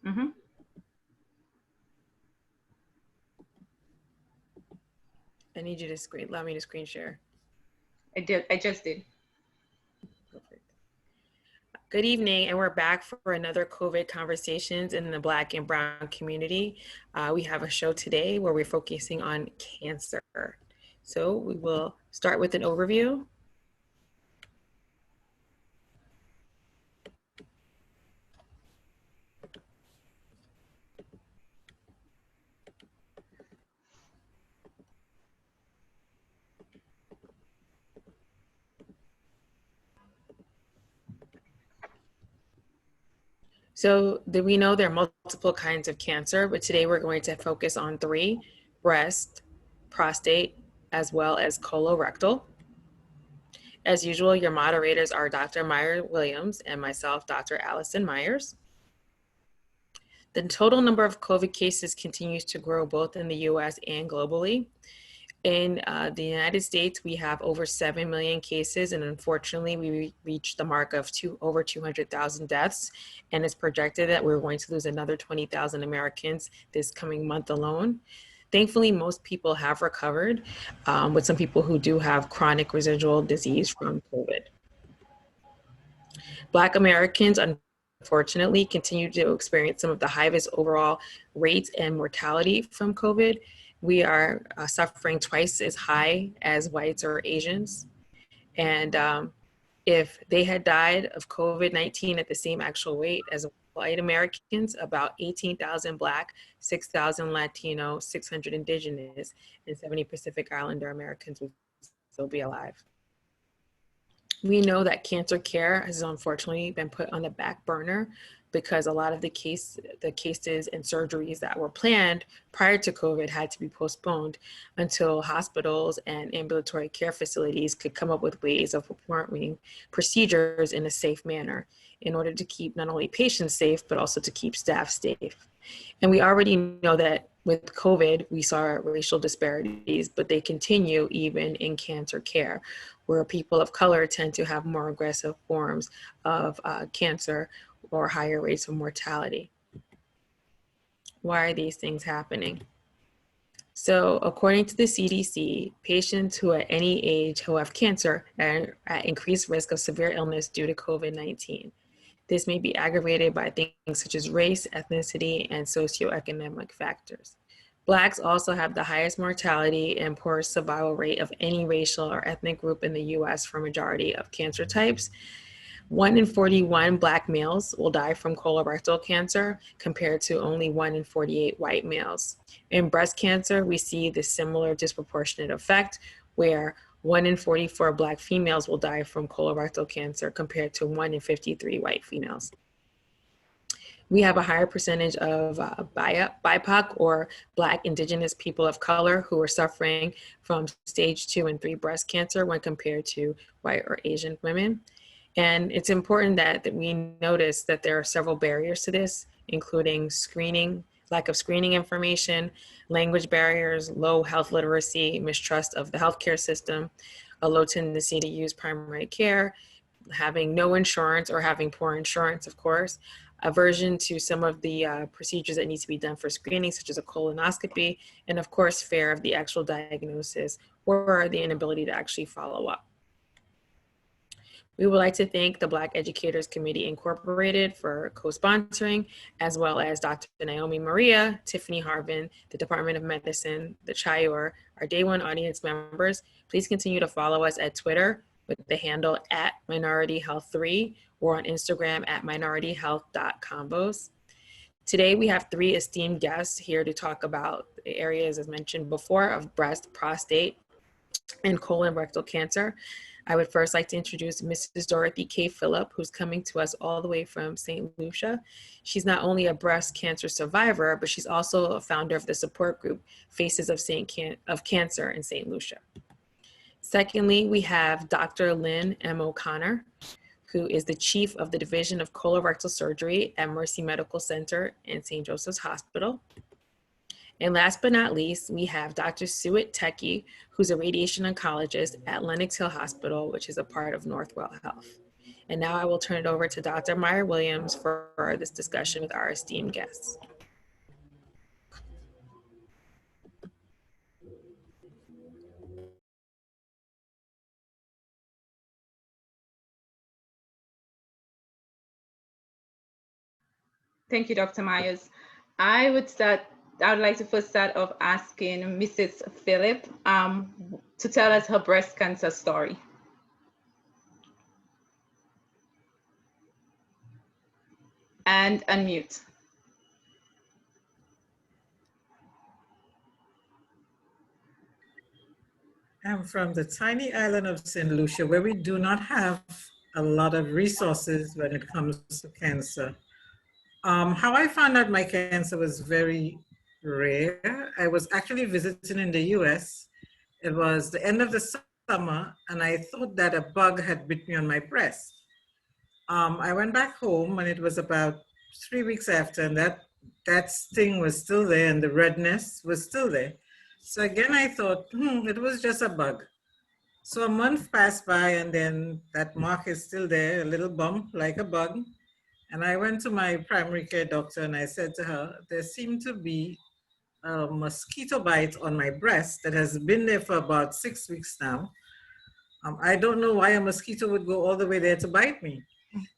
Mm-hmm. I need you to allow me to screen share. I just did. Perfect. Good evening, and we're back for another COVID conversations in the Black and Brown community. We have a show today where we're focusing on cancer. So we will start with an overview. So we know there are multiple kinds of cancer, but today we're going to focus on 3: breast, prostate, as well as colorectal. As usual, your moderators are Dr. Meyer Williams and myself, Dr. Allison Myers. The total number of COVID cases continues to grow both in the US and globally. In the United States, we have over 7 million cases, and unfortunately, we reached the mark of over 200,000 deaths, and it's projected that we're going to lose another 20,000 Americans this coming month alone. Thankfully, most people have recovered, with some people who do have chronic residual disease from COVID. Black Americans, unfortunately, continue to experience some of the highest overall rates and mortality from COVID. We are suffering twice as high as whites or Asians. And if they had died of COVID-19 at the same actual rate as white Americans, about 18,000 Black, 6,000 Latino, 600 Indigenous, and 70 Pacific Islander Americans would still be alive. We know that cancer care has unfortunately been put on the back burner because a lot of the cases and surgeries that were planned prior to COVID had to be postponed until hospitals and ambulatory care facilities could come up with ways of performing procedures in a safe manner in order to keep not only patients safe, but also to keep staff safe. And we already know that with COVID, we saw racial disparities, but they continue even in cancer care, where people of color tend to have more aggressive forms of cancer or higher rates of mortality. Why are these things happening? So according to the CDC, patients who at any age who have cancer are at increased risk of severe illness due to COVID-19. This may be aggravated by things such as race, ethnicity, and socioeconomic factors. Blacks also have the highest mortality and poorest survival rate of any racial or ethnic group in the US for a majority of cancer types. 1 in 41 Black males will die from colorectal cancer compared to only 1 in 48 white males. In breast cancer, we see the similar disproportionate effect where 1 in 44 Black females will die from colorectal cancer compared to 1 in 53 white females. We have a higher percentage of BIPOC or Black Indigenous people of color who are suffering from stage 2 and 3 breast cancer when compared to white or Asian women. And it's important that we notice that there are several barriers to this, including screening, lack of screening information, language barriers, low health literacy, mistrust of the healthcare system, a low tendency to use primary care, having no insurance or having poor insurance, of course, aversion to some of the procedures that need to be done for screening, such as a colonoscopy, and of course, fear of the actual diagnosis or the inability to actually follow up. We would like to thank the Black Educators Committee Incorporated for co-sponsoring, as well as Dr. Naomi Maria, Tiffany Harvin, the Department of Medicine, the Chayor, our Day One audience members. Please continue to follow us at Twitter with the handle @MinorityHealth3 or on Instagram @minorityhealth.combos. Today, we have 3 esteemed guests here to talk about the areas, as mentioned before, of breast, prostate, and colon rectal cancer. I would first like to introduce Mrs. Dorothy K. Phillip, who's coming to us all the way from St. Lucia. She's not only a breast cancer survivor, but she's also a founder of the support group Faces of Cancer in St. Lucia. Secondly, we have Dr. Lynn M. O'Connor, who is the chief of the Division of Colorectal Surgery at Mercy Medical Center and St. Joseph's Hospital. And last but not least, we have Dr. Sewit Teckie, who's a radiation oncologist at Lenox Hill Hospital, which is a part of Northwell Health. And now I will turn it over to Dr. Meyer Williams for this discussion with our esteemed guests. Thank you, Dr. Myers. I would like to first start off asking Mrs. Phillip to tell us her breast cancer story. And unmute. I'm from the tiny island of St. Lucia, where we do not have a lot of resources when it comes to cancer. How I found out my cancer was very rare. I was actually visiting in the US. It was the end of the summer, and I thought that a bug had bit me on my breast. I went back home, and it was about 3 weeks after, and that sting was still there, and the redness was still there. So again, I thought, it was just a bug. So a month passed by, and then that mark is still there, a little bump like a bug. And I went to my primary care doctor, and I said to her, there seemed to be a mosquito bite on my breast that has been there for about 6 weeks now. I don't know why a mosquito would go all the way there to bite me.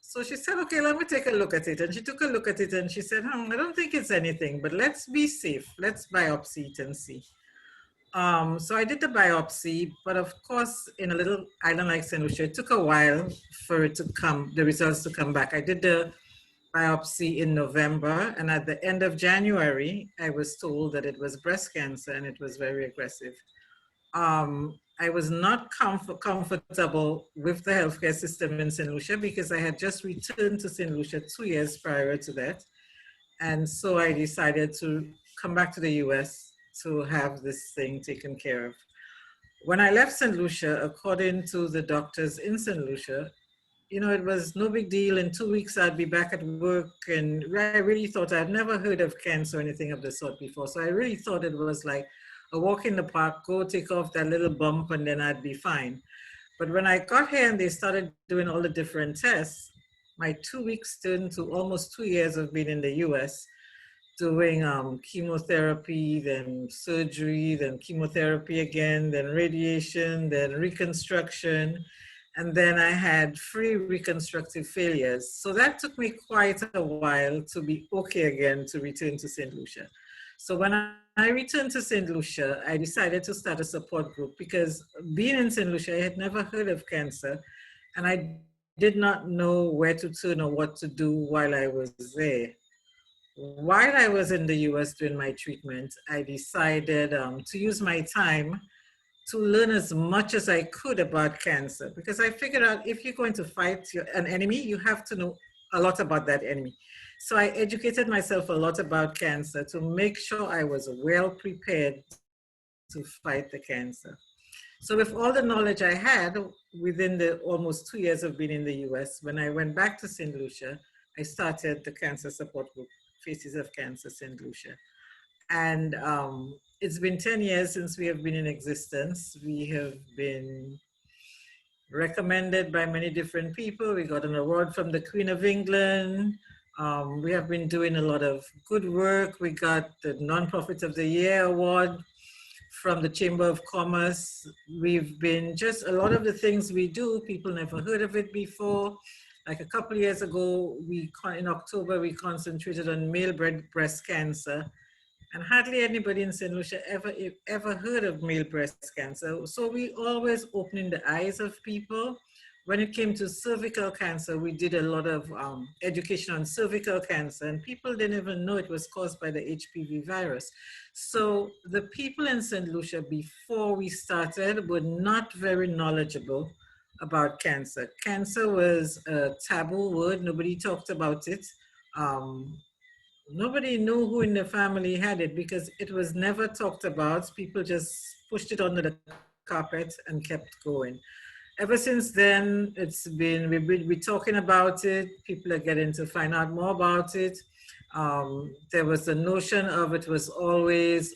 So she said, okay, let me take a look at it. And she took a look at it, and she said, I don't think it's anything, but let's be safe. Let's biopsy it and see. So I did the biopsy, but of course, in a little island like St. Lucia, it took a while for it to come, the results to come back. I did the biopsy in November, and at the end of January, I was told that it was breast cancer, and it was very aggressive. I was not comfortable with the healthcare system in St. Lucia because I had just returned to St. Lucia 2 years prior to that. And so I decided to come back to the US to have this thing taken care of. When I left St. Lucia, according to the doctors in St. Lucia, it was no big deal. In 2 weeks, I'd be back at work. And I really thought I'd never heard of cancer or anything of the sort before. So I really thought it was like a walk in the park, go take off that little bump, and then I'd be fine. But when I got here and they started doing all the different tests, my 2 weeks turned to almost 2 years of being in the US, doing chemotherapy, then surgery, then chemotherapy again, then radiation, then reconstruction. And then I had 3 reconstructive failures. So that took me quite a while to be okay again to return to St. Lucia. So when I returned to St. Lucia, I decided to start a support group because being in St. Lucia, I had never heard of cancer, and I did not know where to turn or what to do while I was there. While I was in the US doing my treatment, I decided to use my time to learn as much as I could about cancer, because I figured out if you're going to fight an enemy, you have to know a lot about that enemy. So I educated myself a lot about cancer to make sure I was well prepared to fight the cancer. So with all the knowledge I had within the almost 2 years of being in the US, when I went back to St. Lucia, I started the cancer support group, Faces of Cancer St. Lucia. And it's been 10 years since we have been in existence. We have been recommended by many different people. We got an award from the Queen of England. We have been doing a lot of good work. We got the Nonprofit of the Year award from the Chamber of Commerce. We've been just a lot of the things we do, people never heard of it before. Like a couple of years ago, in October, we concentrated on male breast cancer. And hardly anybody in St. Lucia ever heard of male breast cancer. So we always opening the eyes of people. When it came to cervical cancer, we did a lot of education on cervical cancer, and people didn't even know it was caused by the HPV virus. So the people in St. Lucia before we started were not very knowledgeable about cancer. Cancer was a taboo word. Nobody talked about it. Nobody knew who in the family had it because it was never talked about. People just pushed it under the carpet and kept going. Ever since then, we've been talking about it. People are getting to find out more about it. There was the notion of it was always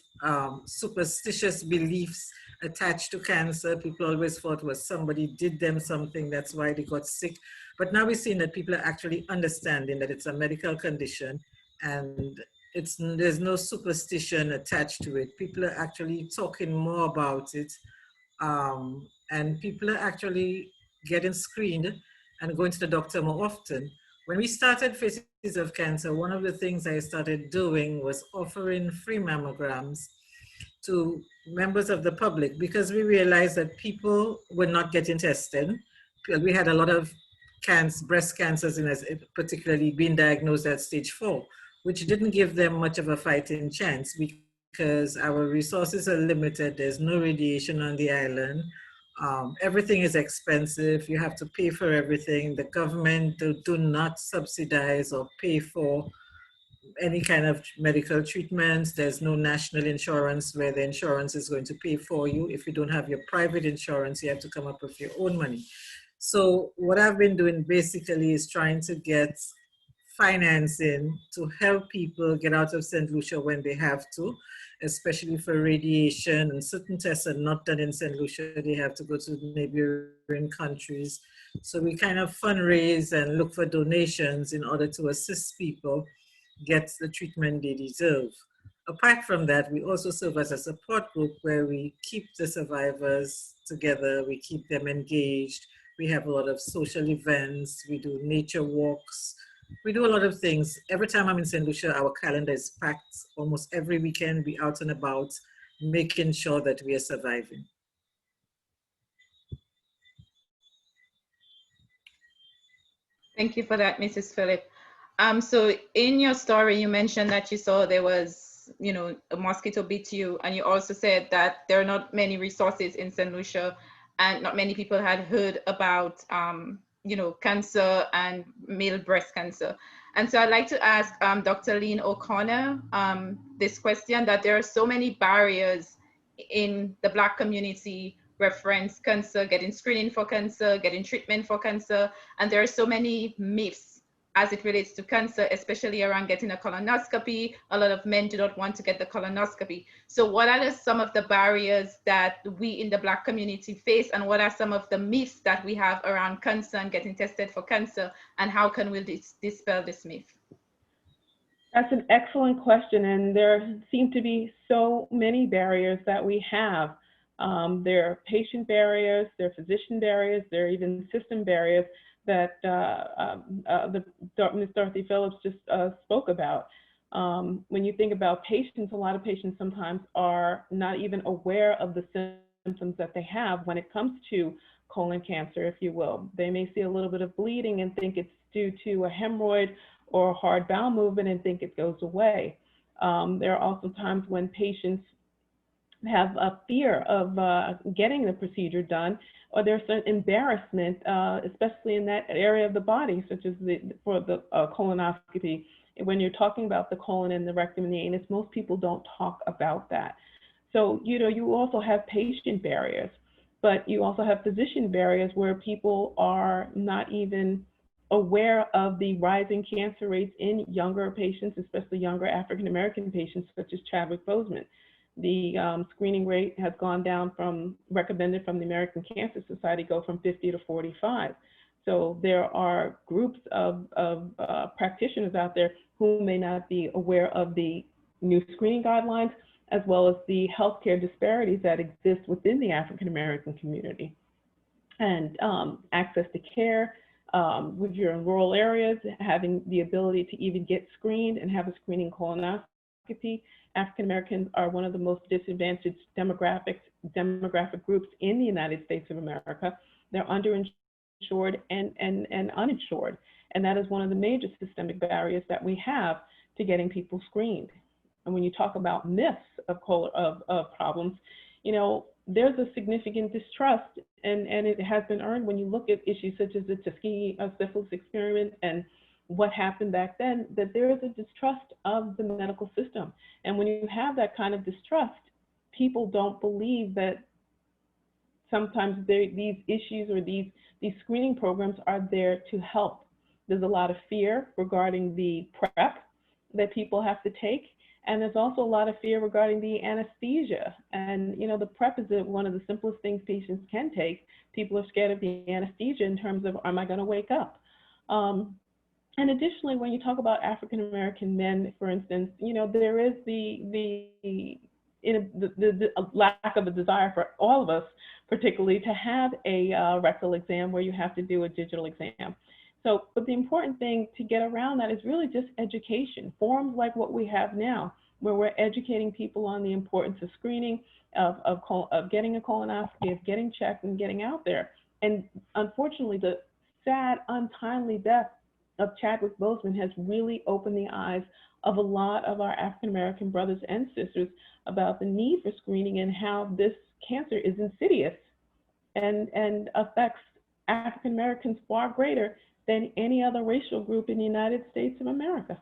superstitious beliefs attached to cancer. People always thought was somebody did them something, that's why they got sick. But now we're seeing that people are actually understanding that it's a medical condition and there's no superstition attached to it. People are actually talking more about it, and people are actually getting screened and going to the doctor more often. When we started Faces of Cancer, one of the things I started doing was offering free mammograms to members of the public because we realized that people were not getting tested. We had a lot of breast cancers, particularly being diagnosed at stage 4, which didn't give them much of a fighting chance because our resources are limited. There's no radiation on the island. Everything is expensive. You have to pay for everything. The government do not subsidize or pay for any kind of medical treatments. There's no national insurance where the insurance is going to pay for you. If you don't have your private insurance, you have to come up with your own money. So what I've been doing basically is trying to get financing to help people get out of St. Lucia when they have to, especially for radiation, and certain tests are not done in St. Lucia. They have to go to neighboring countries. So we kind of fundraise and look for donations in order to assist people get the treatment they deserve. Apart from that, we also serve as a support group where we keep the survivors together, we keep them engaged. We have a lot of social events, we do nature walks, we do a lot of things. Every time I'm in St. Lucia, our calendar is packed. Almost every weekend, we out and about, making sure that we are surviving. Thank you for that, Mrs. Phillip. So in your story, you mentioned that you saw there was, a mosquito bit you, and you also said that there are not many resources in St. Lucia, and not many people had heard about, cancer and male breast cancer. And so I'd like to ask Dr. Lynn O'Connor this question, that there are so many barriers in the Black community reference cancer, getting screening for cancer, getting treatment for cancer, and there are so many myths as it relates to cancer, especially around getting a colonoscopy. A lot of men do not want to get the colonoscopy. So what are some of the barriers that we in the Black community face, and what are some of the myths that we have around cancer and getting tested for cancer, and how can we dispel this myth? That's an excellent question, and there seem to be so many barriers that we have. There are patient barriers, there are physician barriers, there are even system barriers that Ms. Dorothy Phillips just spoke about. When you think about patients, a lot of patients sometimes are not even aware of the symptoms that they have when it comes to colon cancer, if you will. They may see a little bit of bleeding and think it's due to a hemorrhoid or a hard bowel movement and think it goes away. There are also times when patients have a fear of getting the procedure done, or there's an embarrassment, especially in that area of the body, such as for the colonoscopy. When you're talking about the colon and the rectum and the anus, most people don't talk about that. So, you also have patient barriers, but you also have physician barriers where people are not even aware of the rising cancer rates in younger patients, especially younger African-American patients, such as Chadwick Boseman. The screening rate has gone down recommended from the American Cancer Society, go from 50 to 45. So there are groups of practitioners out there who may not be aware of the new screening guidelines, as well as the healthcare disparities that exist within the African-American community. And access to care, if you're in rural areas, having the ability to even get screened and have a screening colonoscopy. African Americans are one of the most disadvantaged demographic groups in the United States of America. They're underinsured and uninsured. And that is one of the major systemic barriers that we have to getting people screened. And when you talk about myths of problems, there's a significant distrust, and it has been earned when you look at issues such as the Tuskegee syphilis experiment and what happened back then, that there is a distrust of the medical system. And when you have that kind of distrust, people don't believe that sometimes these issues or these screening programs are there to help. There's a lot of fear regarding the prep that people have to take. And there's also a lot of fear regarding the anesthesia. And, you know, the PrEP is one of the simplest things patients can take. People are scared of the anesthesia in terms of, am I going to wake up? And additionally, when you talk about African American men, for instance, you know, there is the lack of a desire for all of us, particularly to have a rectal exam where you have to do a digital exam. So, but the important thing to get around that is really just education, forums like what we have now, where we're educating people on the importance of screening, of getting a colonoscopy, of getting checked and getting out there. And unfortunately, the sad, untimely death of Chadwick Boseman has really opened the eyes of a lot of our African American brothers and sisters about the need for screening and how this cancer is insidious and affects African Americans far greater than any other racial group in the United States of America.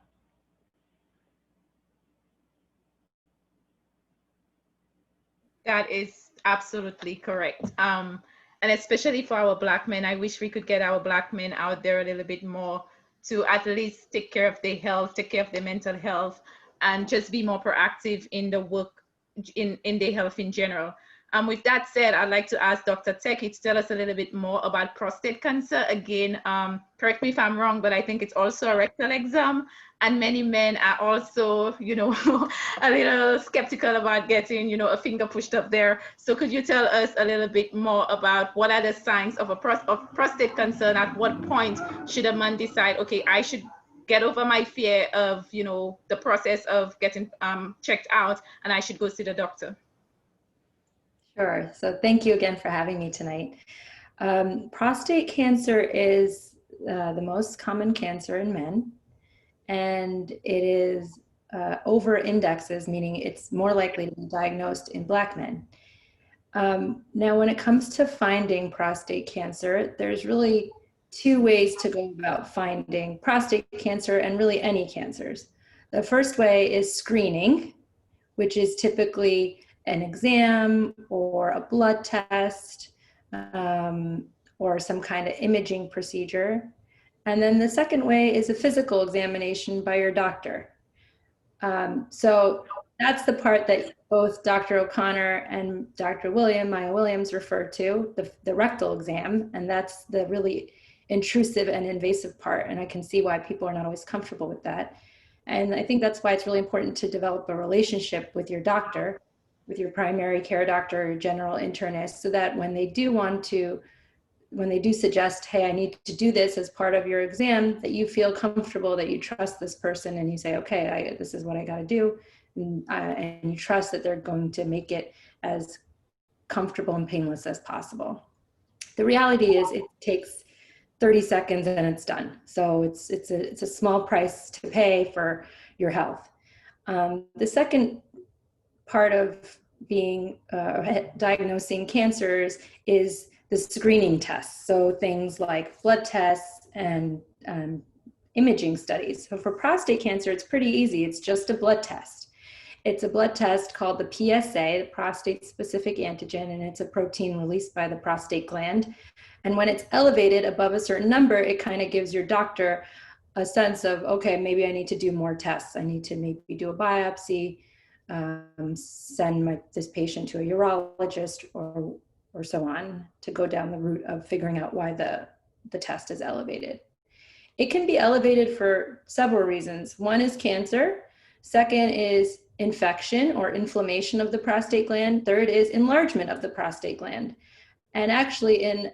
That is absolutely correct. And especially for our Black men, I wish we could get our Black men out there a little bit more to at least take care of their health, take care of their mental health, and just be more proactive in the work, in their health in general. With that said, I'd like to ask Dr. Teckie to tell us a little bit more about prostate cancer. Again, correct me if I'm wrong, but I think it's also a rectal exam. And many men are also, you know, a little skeptical about getting, you know, a finger pushed up there. So could you tell us a little bit more about what are the signs of prostate cancer, and at what point should a man decide, okay, I should get over my fear of, you know, the process of getting checked out, and I should go see the doctor? Sure. So thank you again for having me tonight. Prostate cancer is the most common cancer in men, and it is over indexes, meaning it's more likely to be diagnosed in Black men. Now, when it comes to finding prostate cancer, there's really two ways to go about finding prostate cancer and really any cancers. The first way is screening, which is typically an exam or a blood test or some kind of imaging procedure. And then the second way is a physical examination by your doctor. So that's the part that both Dr. O'Connor and Dr. Maya Williams referred to, the rectal exam, and that's the really intrusive and invasive part. And I can see why people are not always comfortable with that. And I think that's why it's really important to develop a relationship with your doctor, with your primary care doctor or general internist, so that when they do suggest, hey, I need to do this as part of your exam, that you feel comfortable, that you trust this person, and you say, okay, this is what I got to do. And you trust that they're going to make it as comfortable and painless as possible. The reality is it takes 30 seconds and it's done. So it's a small price to pay for your health. The second part of being diagnosing cancers is the screening tests. So things like blood tests and imaging studies. So for prostate cancer, it's pretty easy. It's just a blood test. It's a blood test called the PSA, the prostate specific antigen, and it's a protein released by the prostate gland. And when it's elevated above a certain number, it kind of gives your doctor a sense of, okay, maybe I need to do more tests. I need to maybe do a biopsy, send this patient to a urologist or so on, to go down the route of figuring out why the test is elevated. It can be elevated for several reasons. One is cancer. Second is infection or inflammation of the prostate gland. Third is enlargement of the prostate gland. And actually in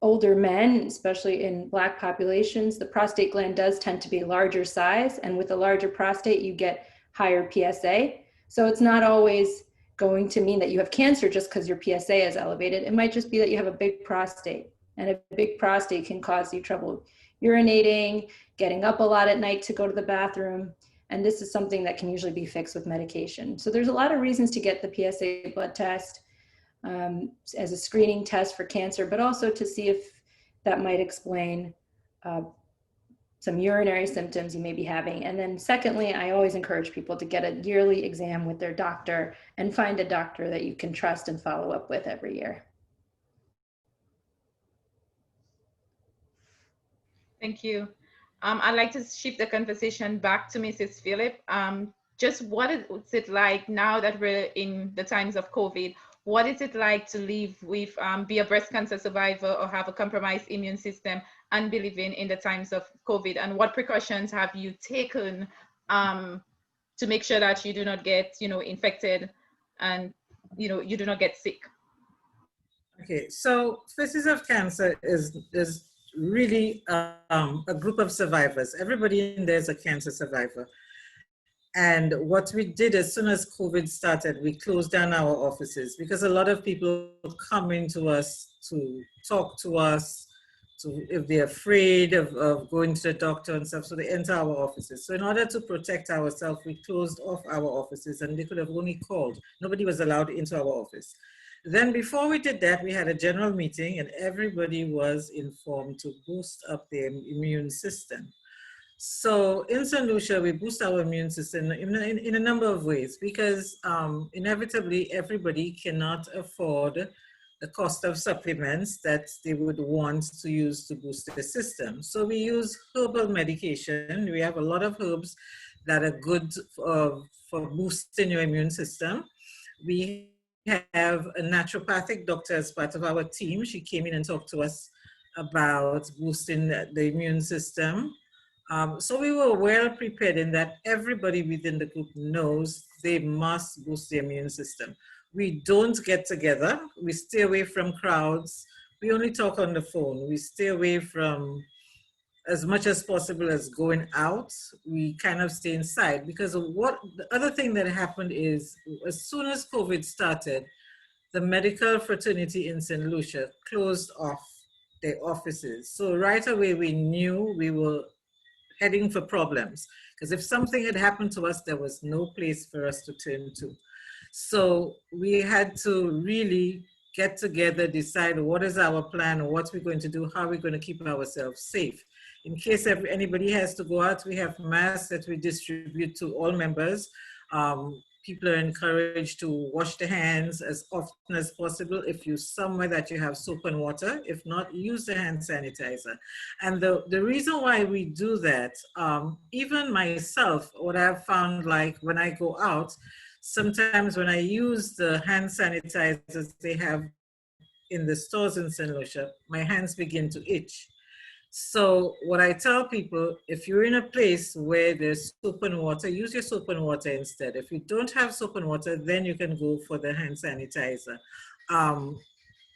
older men, especially in Black populations, the prostate gland does tend to be larger size. And with a larger prostate, you get higher PSA. So it's not always going to mean that you have cancer just because your PSA is elevated. It might just be that you have a big prostate, and a big prostate can cause you trouble urinating, getting up a lot at night to go to the bathroom. And this is something that can usually be fixed with medication. So there's a lot of reasons to get the PSA blood test as a screening test for cancer, but also to see if that might explain some urinary symptoms you may be having. And then secondly, I always encourage people to get a yearly exam with their doctor and find a doctor that you can trust and follow up with every year. Thank you. I'd like to shift the conversation back to Mrs. Phillip. just what is it like now that we're in the times of COVID? What is it like to live with, be a breast cancer survivor or have a compromised immune system and be living in the times of COVID? And what precautions have you taken to make sure that you do not get, infected and, you do not get sick? Okay, so Faces of Cancer is really a group of survivors. Everybody in there is a cancer survivor. And what we did as soon as COVID started, we closed down our offices because a lot of people come into us to talk to us, if they're afraid of going to the doctor and stuff, so they enter our offices. So in order to protect ourselves, we closed off our offices and they could have only called. Nobody was allowed into our office. Then before we did that, we had a general meeting and everybody was informed to boost up their immune system. So in St. Lucia, we boost our immune system in a number of ways because inevitably everybody cannot afford the cost of supplements that they would want to use to boost their system. So we use herbal medication. We have a lot of herbs that are good for boosting your immune system. We have a naturopathic doctor as part of our team. She came in and talked to us about boosting the immune system. So we were well prepared in that everybody within the group knows they must boost the immune system. We don't get together. We stay away from crowds. We only talk on the phone. We stay away from as much as possible as going out. We kind of stay inside because the other thing that happened is as soon as COVID started, the medical fraternity in St. Lucia closed off their offices. So right away we knew we were heading for problems because if something had happened to us, there was no place for us to turn to. So we had to really get together, decide what is our plan, what we're going to do, how we're going to keep ourselves safe. In case anybody has to go out, we have masks that we distribute to all members. People are encouraged to wash their hands as often as possible. If you're somewhere that you have soap and water, if not, use the hand sanitizer. And the reason why we do that, even myself, what I've found, like when I go out, sometimes when I use the hand sanitizers they have in the stores in St. Lucia, my hands begin to itch. So what I tell people, if you're in a place where there's soap and water, use your soap and water instead. If you don't have soap and water, then you can go for the hand sanitizer.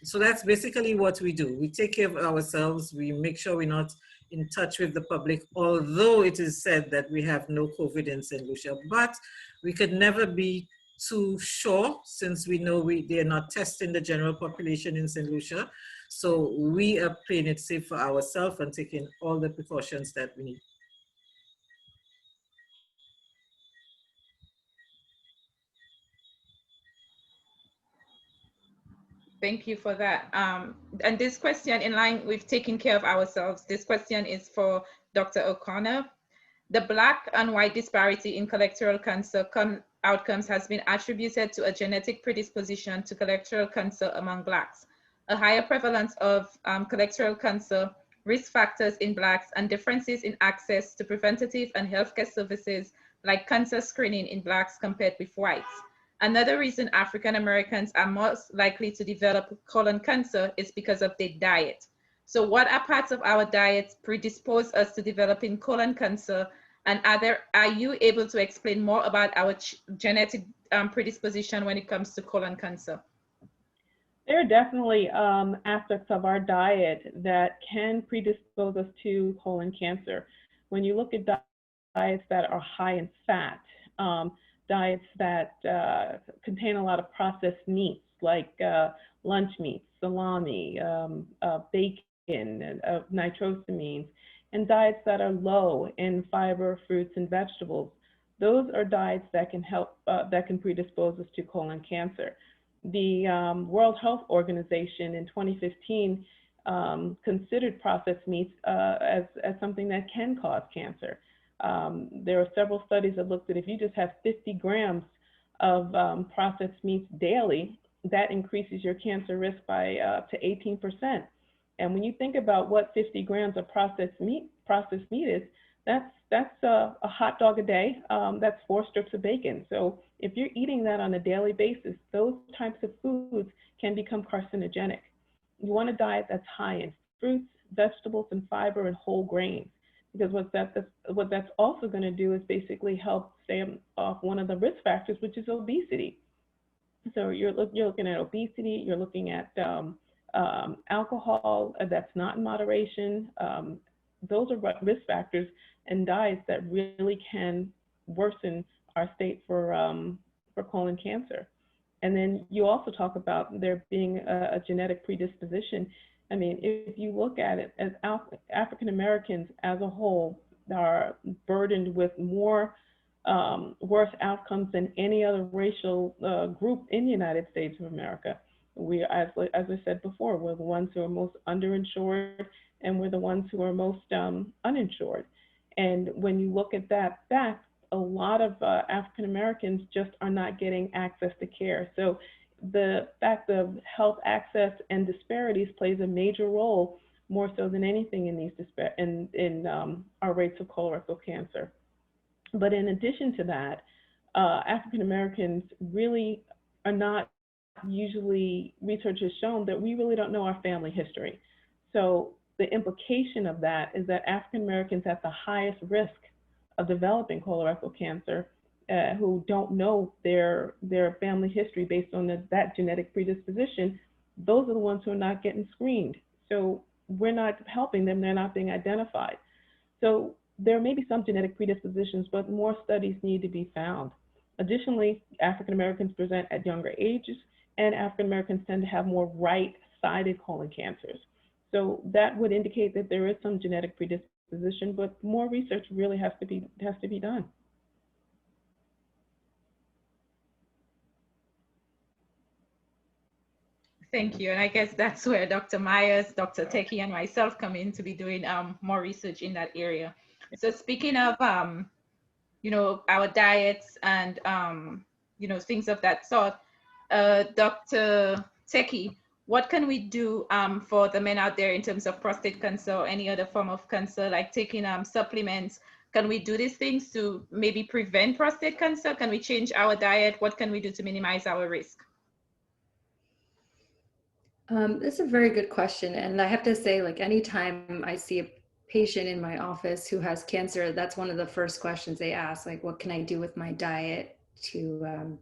So that's basically what we do. We take care of ourselves. We make sure we're not in touch with the public, although it is said that we have no COVID in St. Lucia, but we could never be too sure since we know they're not testing the general population in St. Lucia. So we are playing it safe for ourselves and taking all the precautions that we need. Thank you for that. And this question, in line with taking care of ourselves, this question is for Dr. O'Connor. The Black and white disparity in colorectal cancer outcomes has been attributed to a genetic predisposition to colorectal cancer among Blacks, a higher prevalence of colorectal cancer, risk factors in Blacks, and differences in access to preventative and healthcare services like cancer screening in Blacks compared with whites. Another reason African Americans are most likely to develop colon cancer is because of their diet. So what are parts of our diet predispose us to developing colon cancer? And are you able to explain more about our genetic predisposition when it comes to colon cancer? There are definitely aspects of our diet that can predispose us to colon cancer. When you look at diets that are high in fat, diets that contain a lot of processed meats like lunch meats, salami, bacon, nitrosamines, and diets that are low in fiber, fruits, and vegetables. Those are diets that can help, that can predispose us to colon cancer. The World Health Organization in 2015 considered processed meats as something that can cause cancer. There are several studies that looked at if you just have 50 grams of processed meats daily, that increases your cancer risk by up to 18%. And when you think about what 50 grams of processed meat is, that's a hot dog a day. That's 4 strips of bacon. So if you're eating that on a daily basis, those types of foods can become carcinogenic. You want a diet that's high in fruits, vegetables, and fiber and whole grains, because what that's also going to do is basically help stave off one of the risk factors, which is obesity. So you're looking at obesity, you're looking at alcohol that's not in moderation. Those are risk factors and diets that really can worsen our state for colon cancer. And then you also talk about there being a genetic predisposition. I mean, if you look at it, as African Americans as a whole are burdened with more worse outcomes than any other racial group in the United States of America. We, as I said before, we're the ones who are most underinsured, and we're the ones who are most uninsured. And when you look at that fact, a lot of African Americans just are not getting access to care. So the fact of health access and disparities plays a major role, more so than anything in these in our rates of colorectal cancer. But in addition to that, African Americans really are not usually, research has shown that we really don't know our family history. So the implication of that is that African Americans at the highest risk of developing colorectal cancer, who don't know their family history based on that genetic predisposition, those are the ones who are not getting screened. So we're not helping them, they're not being identified. So there may be some genetic predispositions, but more studies need to be found. Additionally, African Americans present at younger ages, and African Americans tend to have more right-sided colon cancers. So that would indicate that there is some genetic predisposition, but more research really has to be done. Thank you. And I guess that's where Dr. Myers, Dr. Teckie, and myself come in to be doing more research in that area. So speaking of, you know, our diets and, you know, things of that sort, Dr. Teckie, what can we do for the men out there in terms of prostate cancer or any other form of cancer, like taking supplements? Can we do these things to maybe prevent prostate cancer? Can we change our diet? What can we do to minimize our risk? This is a very good question. And I have to say, like, anytime I see a patient in my office who has cancer, that's one of the first questions they ask, like, what can I do with my diet to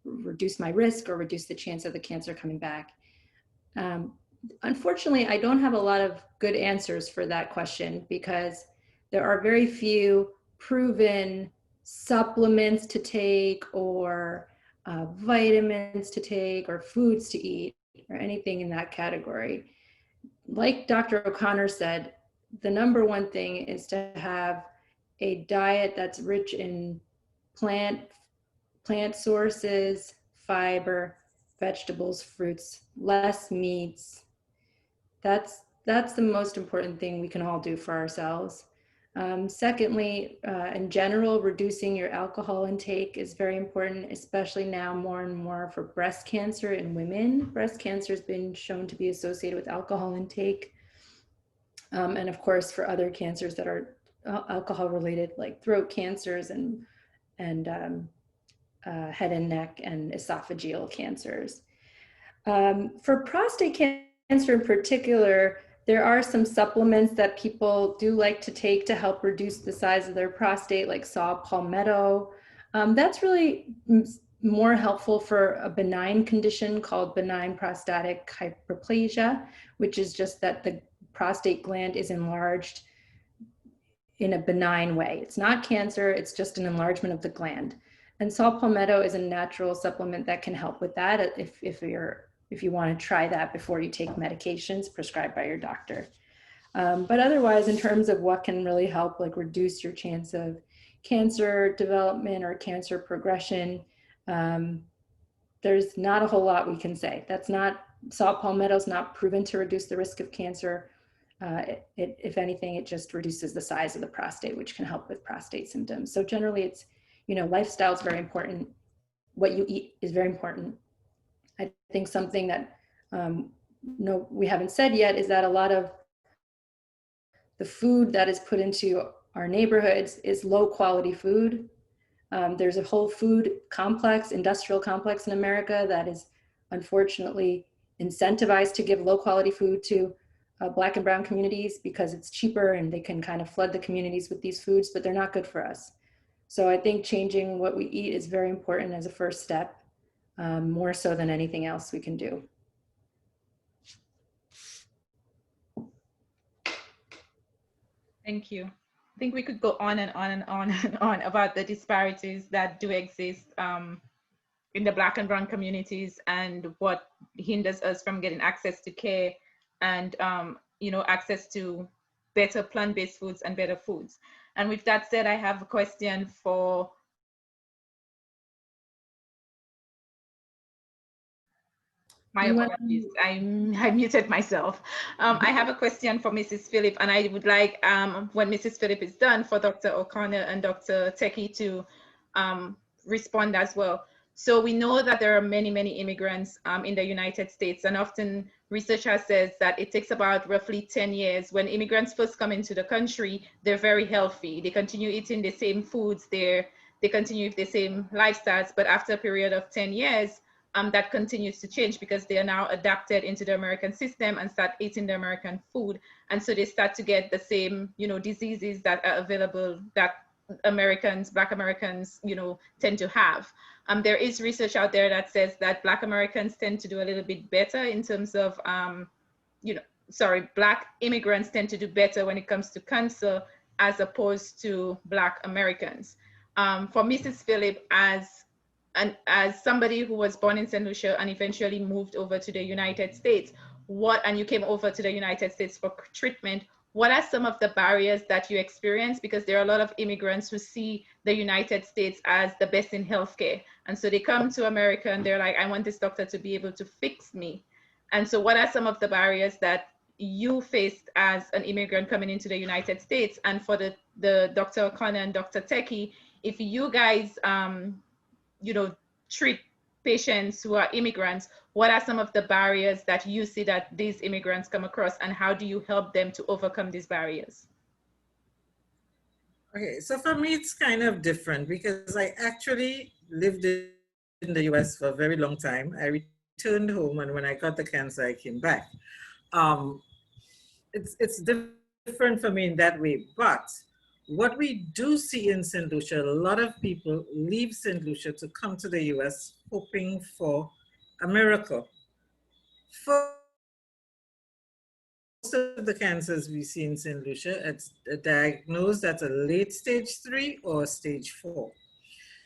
reduce my risk or reduce the chance of the cancer coming back? Unfortunately, I don't have a lot of good answers for that question, because there are very few proven supplements to take or vitamins to take or foods to eat or anything in that category. Like Dr. O'Connor said, the number one thing is to have a diet that's rich in plant sources, fiber, vegetables, fruits, less meats. That's the most important thing we can all do for ourselves. Secondly, in general, reducing your alcohol intake is very important, especially now more and more for breast cancer in women. Breast cancer has been shown to be associated with alcohol intake. And of course, for other cancers that are alcohol related, like throat cancers and head and neck and esophageal cancers. For prostate cancer in particular, there are some supplements that people do like to take to help reduce the size of their prostate, like saw palmetto. That's really more helpful for a benign condition called benign prostatic hyperplasia, which is just that the prostate gland is enlarged in a benign way. It's not cancer, it's just an enlargement of the gland. And saw palmetto is a natural supplement that can help with that if you want to try that before you take medications prescribed by your doctor. But otherwise, in terms of what can really help, like reduce your chance of cancer development or cancer progression, there's not a whole lot we can say. Saw palmetto is not proven to reduce the risk of cancer. If anything, it just reduces the size of the prostate, which can help with prostate symptoms. So generally it's, lifestyle is very important. What you eat is very important. I think something that we haven't said yet is that a lot of the food that is put into our neighborhoods is low quality food. There's a whole food complex, industrial complex in America that is unfortunately incentivized to give low quality food to Black and brown communities because it's cheaper and they can kind of flood the communities with these foods, but they're not good for us. So I think changing what we eat is very important as a first step, more so than anything else we can do. Thank you. I think we could go on and on and on and on about the disparities that do exist in the Black and brown communities and what hinders us from getting access to care and access to better plant-based foods and better foods. And with that said, I have a question for my apologies. I muted myself. I have a question for Mrs. Phillip, and I would like, when Mrs. Phillip is done, for Dr. O'Connor and Dr. Teckie to respond as well. So we know that there are many, many immigrants in the United States, and often research has said that it takes about roughly 10 years. When immigrants first come into the country, they're very healthy. They continue eating the same foods, they continue with the same lifestyles, but after a period of 10 years, that continues to change because they are now adapted into the American system and start eating the American food. And so they start to get the same, diseases that are available that Americans, Black Americans, tend to have. There is research out there that says that Black Americans tend to do a little bit better in terms of, Black immigrants tend to do better when it comes to cancer as opposed to Black Americans. For Mrs. Phillip, as somebody who was born in St. Lucia and eventually moved over to the United States, and you came over to the United States for treatment, what are some of the barriers that you experience? Because there are a lot of immigrants who see the United States as the best in healthcare. And so they come to America and they're like, I want this doctor to be able to fix me. And so what are some of the barriers that you faced as an immigrant coming into the United States? And for the Dr. O'Connor and Dr. Teckie, if you guys, treat patients who are immigrants, what are some of the barriers that you see that these immigrants come across, and how do you help them to overcome these barriers? Okay, so for me, it's kind of different because I actually lived in the US for a very long time. I returned home, and when I got the cancer, I came back. It's different for me in that way, but what we do see in St. Lucia, a lot of people leave St. Lucia to come to the US hoping for a miracle. For most of the cancers we see in St. Lucia, it's diagnosed at a late stage 3 or stage 4.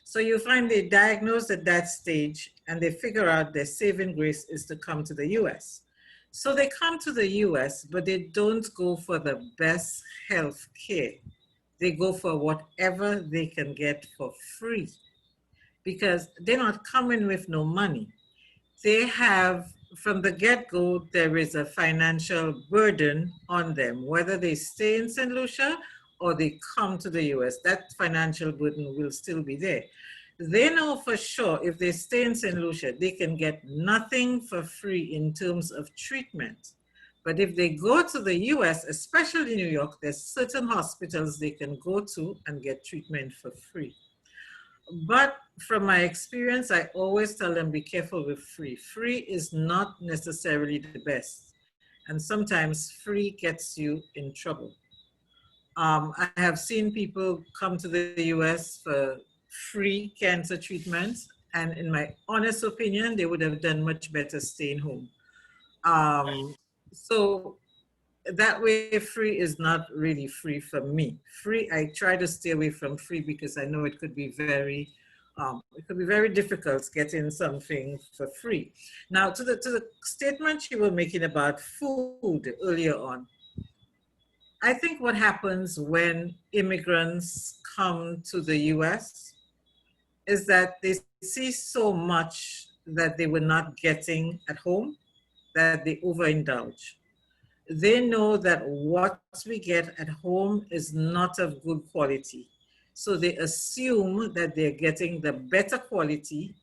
So you find they diagnosed at that stage and they figure out their saving grace is to come to the US. So they come to the US, but they don't go for the best health care. They go for whatever they can get for free because they're not coming with no money. They have, from the get-go, there is a financial burden on them, whether they stay in St. Lucia or they come to the US, that financial burden will still be there. They know for sure if they stay in St. Lucia, they can get nothing for free in terms of treatment. But if they go to the US, especially New York, there's certain hospitals they can go to and get treatment for free. But from my experience, I always tell them, be careful with free. Free is not necessarily the best. And sometimes free gets you in trouble. I have seen people come to the US for free cancer treatments. And in my honest opinion, they would have done much better staying home. So that way, free is not really free for me. Free, I try to stay away from free because I know it could be very difficult getting something for free. Now, to the statement you were making about food earlier on, I think what happens when immigrants come to the US is that they see so much that they were not getting at home that they overindulge. They know that what we get at home is not of good quality. So they assume that they're getting the better quality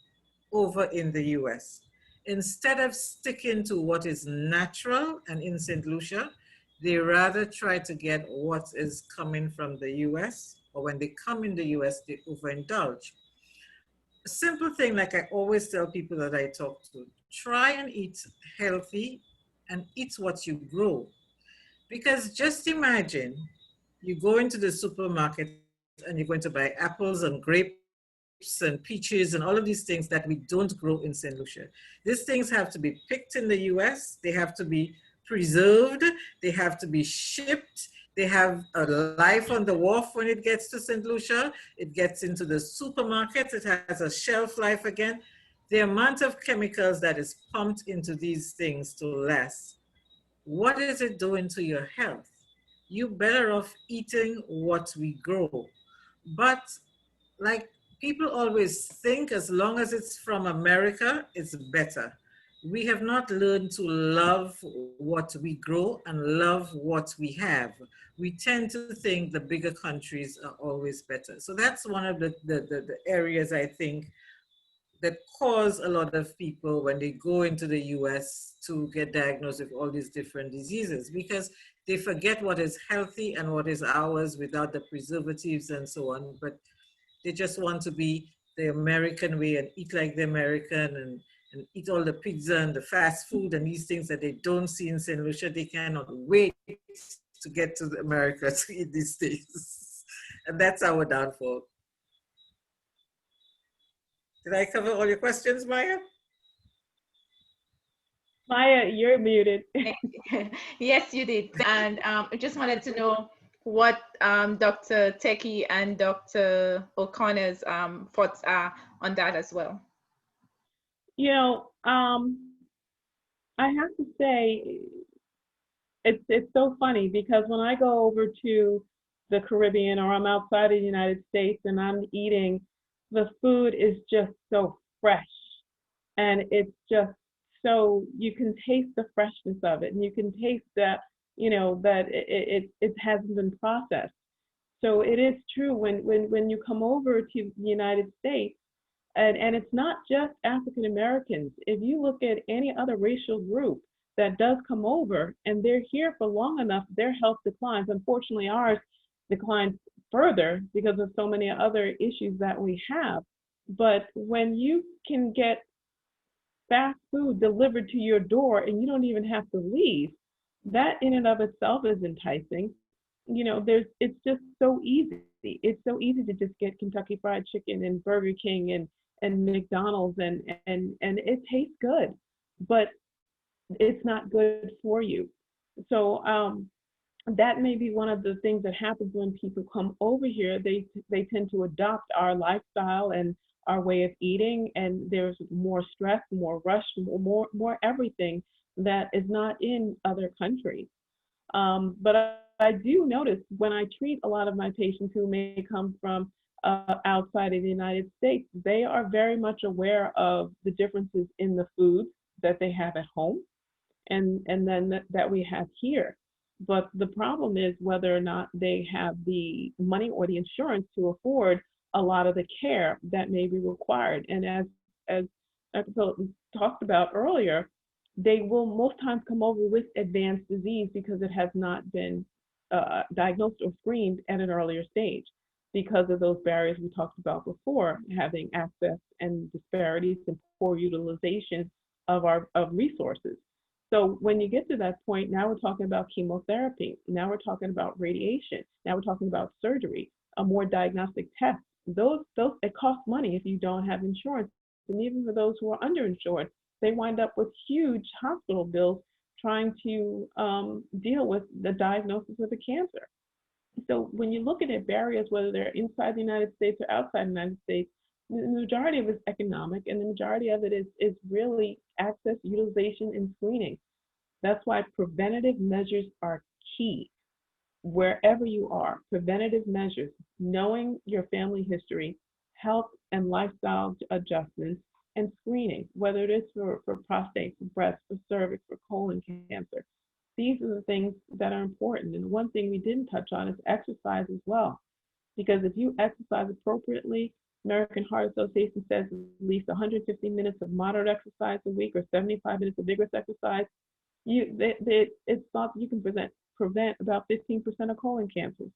over in the US. Instead of sticking to what is natural, and in St. Lucia, They rather try to get what is coming from the US, or when they come in the US, they overindulge. A simple thing, like I always tell people that I talk to, try and eat healthy and eat what you grow. Because just imagine you go into the supermarket and you're going to buy apples and grapes and peaches and all of these things that we don't grow in St. Lucia. These things have to be picked in the US, they have to be preserved, they have to be shipped, they have a life on the wharf when it gets to St. Lucia, it gets into the supermarkets, it has a shelf life again. The amount of chemicals that is pumped into these things to last, what is it doing to your health? You better off eating what we grow. But like people always think, as long as it's from America, it's better. We have not learned to love what we grow and love what we have. We tend to think the bigger countries are always better. So that's one of the areas I think that cause a lot of people when they go into the US to get diagnosed with all these different diseases, because they forget what is healthy and what is ours without the preservatives and so on. But they just want to be the American way and eat like the American and eat all the pizza and the fast food and these things that they don't see in St. Lucia. They cannot wait to get to America to eat these things. And that's our downfall. Did I cover all your questions, Maya? Maya, you're muted. Yes, you did. And I just wanted to know what Dr. Teckie and Dr. O'Connor's thoughts are on that as well. You know, I have to say, it's so funny because when I go over to the Caribbean or I'm outside of the United States and I'm eating, the food is just so fresh, and it's just so, you can taste the freshness of it, and you can taste that, you know, that it hasn't been processed. So it is true when you come over to the United States, and it's not just African Americans. If you look at any other racial group that does come over and they're here for long enough, their health declines. Unfortunately, ours declines further because of so many other issues that we have. But when you can get fast food delivered to your door and you don't even have to leave, that in and of itself is enticing. You know, it's just so easy. It's so easy to just get Kentucky Fried Chicken and Burger King and McDonald's and it tastes good, but it's not good for you. So that may be one of the things that happens when people come over here. They tend to adopt our lifestyle and our way of eating, and there's more stress, more rush, more everything that is not in other countries. But I do notice when I treat a lot of my patients who may come from outside of the United States, they are very much aware of the differences in the foods that they have at home and then that we have here. But the problem is whether or not they have the money or the insurance to afford a lot of the care that may be required. And as Dr. Phillip talked about earlier, they will most times come over with advanced disease because it has not been diagnosed or screened at an earlier stage because of those barriers we talked about before, having access and disparities and poor utilization of resources. So when you get to that point, now we're talking about chemotherapy. Now we're talking about radiation. Now we're talking about surgery, a more diagnostic test. Those it costs money if you don't have insurance. And even for those who are underinsured, they wind up with huge hospital bills trying to deal with the diagnosis of a cancer. So when you look at barriers, whether they're inside the United States or outside the United States, the majority of it is economic, and the majority of it is really access, utilization, and screening. That's why preventative measures are key. Wherever you are, preventative measures, knowing your family history, health and lifestyle adjustments, and screening, whether it is for prostate, for breast, for cervix, for colon cancer. These are the things that are important. And one thing we didn't touch on is exercise as well. Because if you exercise appropriately, American Heart Association says at least 150 minutes of moderate exercise a week or 75 minutes of vigorous exercise, it's thought you can prevent about 15% of colon cancers.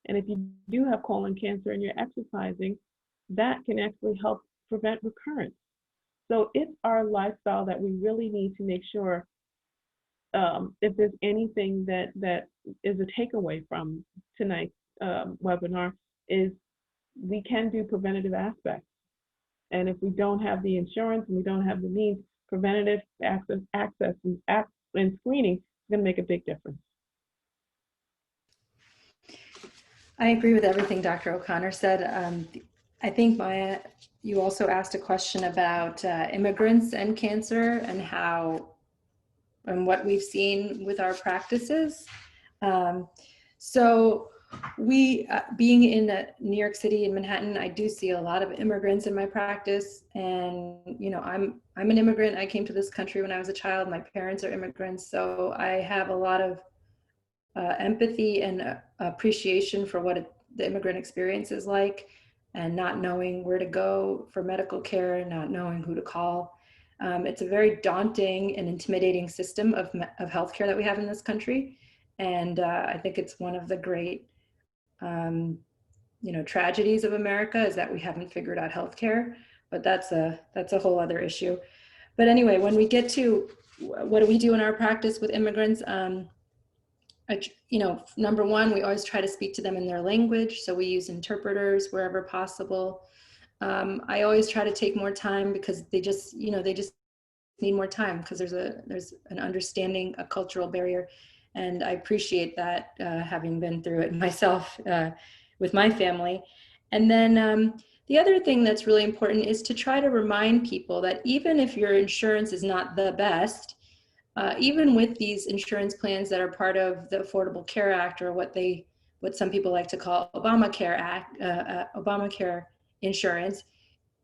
And if you do have colon cancer and you're exercising, that can actually help prevent recurrence. So it's our lifestyle that we really need to make sure, if there's anything that is a takeaway from tonight's webinar, is we can do preventative aspects. And if we don't have the insurance and we don't have the means, preventative access and screening is going to make a big difference. I agree with everything Dr. O'Connor said. I think, Maya, you also asked a question about immigrants and cancer and what we've seen with our practices. So we, being in New York City and Manhattan, I do see a lot of immigrants in my practice. And, you know, I'm an immigrant. I came to this country when I was a child. My parents are immigrants. So I have a lot of empathy and appreciation for what the immigrant experience is like, and not knowing where to go for medical care, not knowing who to call. It's a very daunting and intimidating system of healthcare that we have in this country. And I think it's one of the great tragedies of America is that we haven't figured out healthcare, but that's a whole other issue. But anyway, when we get to what do we do in our practice with immigrants, number one, we always try to speak to them in their language. So we use interpreters wherever possible. I always try to take more time because they just need more time because there's an understanding, a cultural barrier. And I appreciate that, having been through it myself with my family. And then the other thing that's really important is to try to remind people that even if your insurance is not the best, even with these insurance plans that are part of the Affordable Care Act, or what some people like to call Obamacare Act, Obamacare insurance,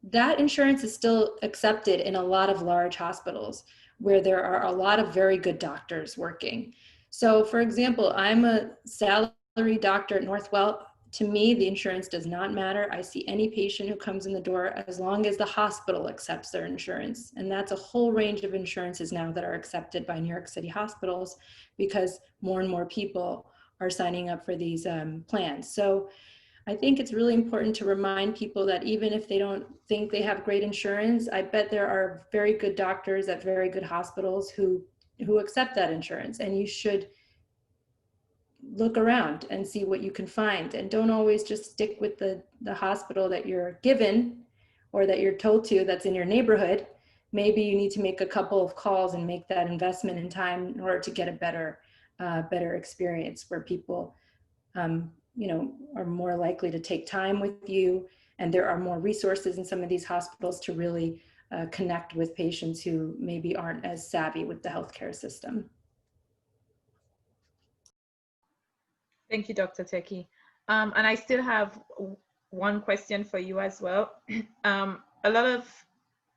that insurance is still accepted in a lot of large hospitals where there are a lot of very good doctors working. So for example, I'm a salary doctor at Northwell. To me, the insurance does not matter. I see any patient who comes in the door as long as the hospital accepts their insurance. And that's a whole range of insurances now that are accepted by New York City hospitals because more and more people are signing up for these plans. So I think it's really important to remind people that even if they don't think they have great insurance, I bet there are very good doctors at very good hospitals who accept that insurance, and you should look around and see what you can find, and don't always just stick with the hospital that you're given or that you're told to that's in your neighborhood. Maybe you need to make a couple of calls and make that investment in time in order to get a better experience where people are more likely to take time with you, and there are more resources in some of these hospitals to really connect with patients who maybe aren't as savvy with the healthcare system. Thank you, Dr. Teckie. And I still have one question for you as well. A lot of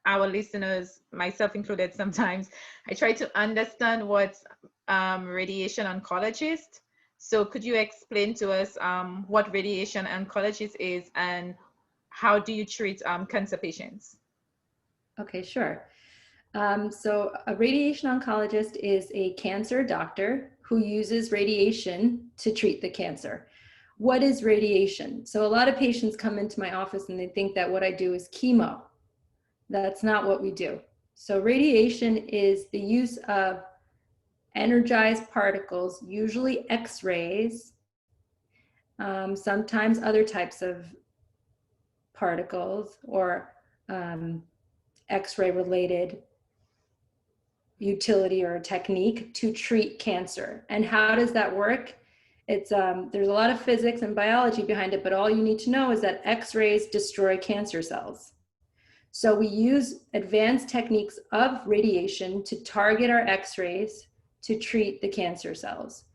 our listeners, myself included sometimes, I try to understand what radiation oncologist. So could you explain to us what radiation oncologist is and how do you treat cancer patients? Okay, sure. So a radiation oncologist is a cancer doctor who uses radiation to treat the cancer. What is radiation? So a lot of patients come into my office and they think that what I do is chemo. That's not what we do. So radiation is the use of energized particles, usually X-rays, sometimes other types of particles or X-ray related utility or technique to treat cancer. And how does that work? It's there's a lot of physics and biology behind it, but all you need to know is that X-rays destroy cancer cells. So we use advanced techniques of radiation to target our X-rays to treat the cancer cells.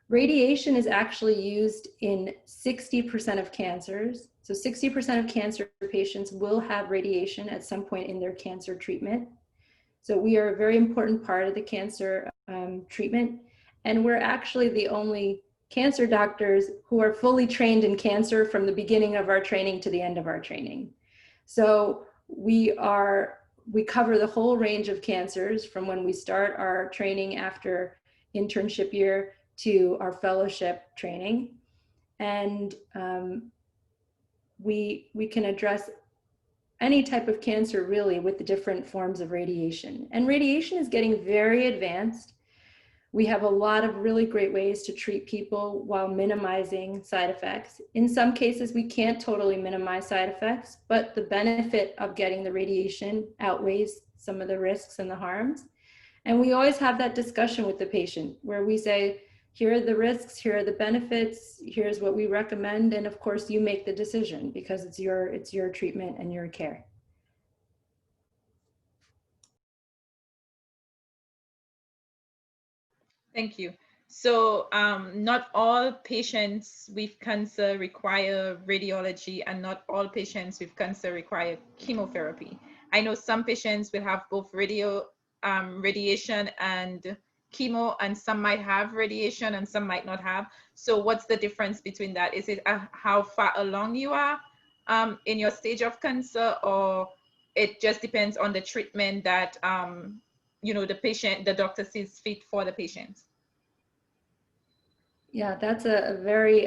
Radiation is actually used in 60% of cancers. So 60% of cancer patients will have radiation at some point in their cancer treatment. So we are a very important part of the cancer treatment. And we're actually the only cancer doctors who are fully trained in cancer from the beginning of our training to the end of our training. So we cover the whole range of cancers from when we start our training after internship year to our fellowship training. And we can address any type of cancer really with the different forms of radiation. And radiation is getting very advanced. We have a lot of really great ways to treat people while minimizing side effects. In some cases, we can't totally minimize side effects, but the benefit of getting the radiation outweighs some of the risks and the harms. And we always have that discussion with the patient where we say, here are the risks, here are the benefits, here's what we recommend. And of course you make the decision because it's your treatment and your care. Thank you. So not all patients with cancer require radiology, and not all patients with cancer require chemotherapy. I know some patients will have both radiation and chemo, and some might have radiation and some might not have. So what's the difference between that? Is it how far along you are in your stage of cancer, or it just depends on the treatment that you know, the doctor sees fit for the patient? Yeah, that's a very,